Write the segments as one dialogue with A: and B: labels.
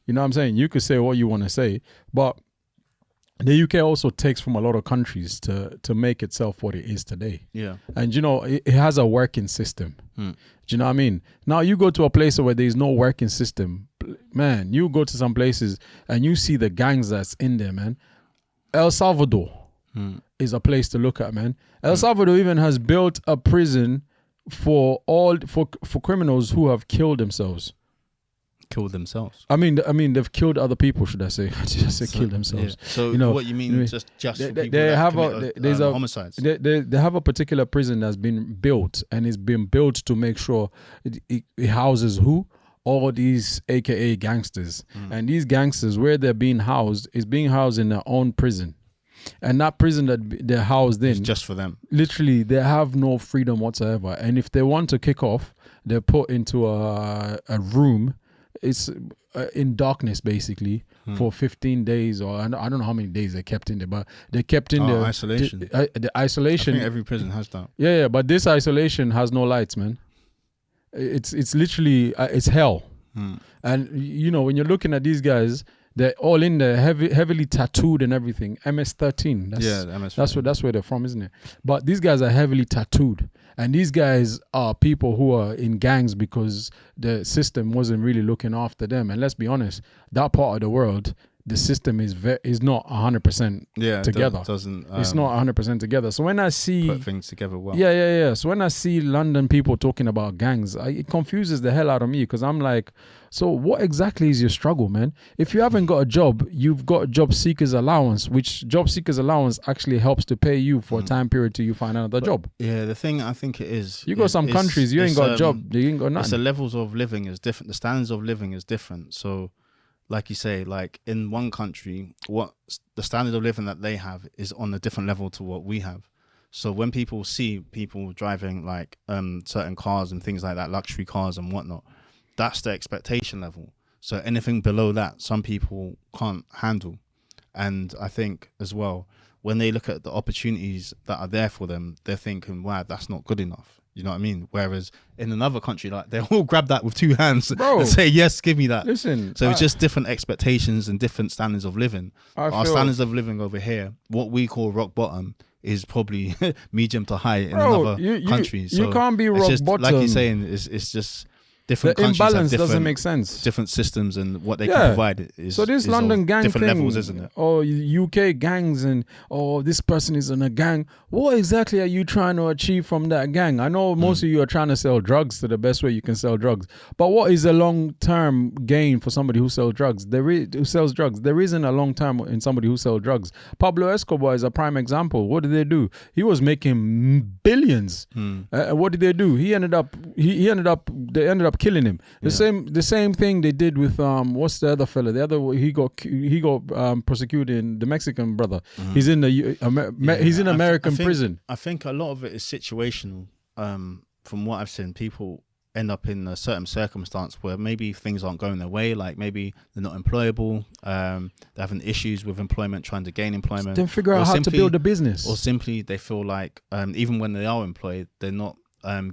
A: You know what I'm saying? You could say what you want to say, but the UK also takes from a lot of countries to make itself what it is today.
B: Yeah.
A: And, you know, it has a working system. Do you know what I mean? Now, you go to a place where there's no working system, man, you go to some places and you see the gangs that's in there, man. El Salvador is a place to look at, man. El Salvador even has built a prison for criminals who have killed themselves.
B: Killed themselves.
A: I mean, they've killed other people. Should I say? Just say killed themselves.
B: Yeah. So,
A: you know,
B: what you mean? Just for people
A: they
B: that
A: have
B: commit homicides.
A: They have a particular prison that's been built, and it's been built to make sure it houses who. All these AKA gangsters. And these gangsters, where they're being housed, is being housed in their own prison. And that prison that they're housed in,
B: it's just for them.
A: Literally, they have no freedom whatsoever. And if they want to kick off, they're put into a room. It's in darkness, basically, for 15 days, or I don't know how many days they kept in there, but they kept in there.
B: Isolation.
A: The isolation.
B: I think every prison has that.
A: Yeah, but this isolation has no lights, man. It's literally it's hell. And you know, when you're looking at these guys, they're all in there, heavily tattooed and everything. MS-13. That's where they're from, isn't it? But these guys are heavily tattooed, and these guys are people who are in gangs because the system wasn't really looking after them. And let's be honest, that part of the world, the system is not 100% together. It's not 100% together. So when I see
B: put things together well.
A: Yeah. So when I see London people talking about gangs, it confuses the hell out of me, because I'm like, so what exactly is your struggle, man? If you haven't got a job, you've got job seekers allowance, which job seekers allowance actually helps to pay you for a time period till you find another job.
B: Yeah, the thing I think it is,
A: you go some countries, you ain't got a job, you ain't got nothing.
B: It's the levels of living is different. The standards of living is different. So, like you say, like in one country, what the standard of living that they have is on a different level to what we have. So when people see people driving like certain cars and things like that, luxury cars and whatnot, that's the expectation level. So anything below that, some people can't handle. And I think as well, when they look at the opportunities that are there for them, they're thinking, wow, that's not good enough. You know what I mean? Whereas in another country, like they all grab that with two hands and say, yes, give me that.
A: Listen.
B: So it's just different expectations and different standards of living. Our standards of living over here, what we call rock bottom, is probably medium to high in another country. So
A: you can't be rock bottom.
B: Like you're saying, it's just different
A: the
B: countries
A: imbalance
B: have
A: doesn't make sense.
B: Different systems and what they can provide is
A: so this London gang
B: different
A: thing,
B: levels, isn't it?
A: Or UK gangs and this person is in a gang. What exactly are you trying to achieve from that gang? I know most of you are trying to sell drugs to the best way you can sell drugs, but what is a long-term gain for somebody who sells drugs? There isn't a long-term in somebody who sells drugs. Pablo Escobar is a prime example. What did they do? He was making billions. What did they do? They ended up killing him. The same thing they did with what's the other fella? The other, he got prosecuted, the Mexican brother. He's in he's in American prison.
B: I think a lot of it is situational. From what I've seen, people end up in a certain circumstance where maybe things aren't going their way, like maybe they're not employable, they're having issues with employment, trying to gain employment.
A: Then figure out how to build a business.
B: Or simply they feel like even when they are employed, they're not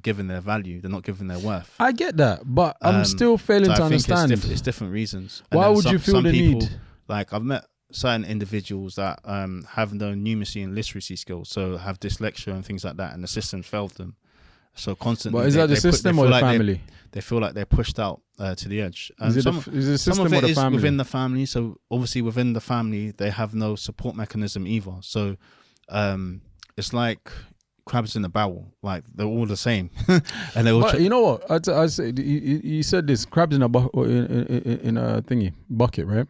B: given their value, they're not given their worth.
A: I get that, but I'm still failing to understand.
B: It's different reasons.
A: Why would you feel the need?
B: Like I've met certain individuals that have no numeracy and literacy skills, so have dyslexia and things like that, and the system failed them. So constantly,
A: but is that the system or the family?
B: They feel like they're pushed out to the edge.
A: Is it the system or the family?
B: Some of it is within the family. So obviously within the family, they have no support mechanism either. So it's like crabs in a barrel, like they're all the same. And they all
A: you know what I said, you said this, crabs in a in a thingy bucket, right?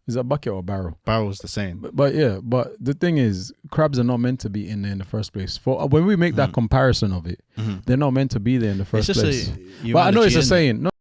A: Is that bucket or barrel?
B: Barrel's the same.
A: But the thing is, crabs are not meant to be in there in the first place. For when we make that comparison of it, they're not meant to be there in the first place. But I know it's a saying. No,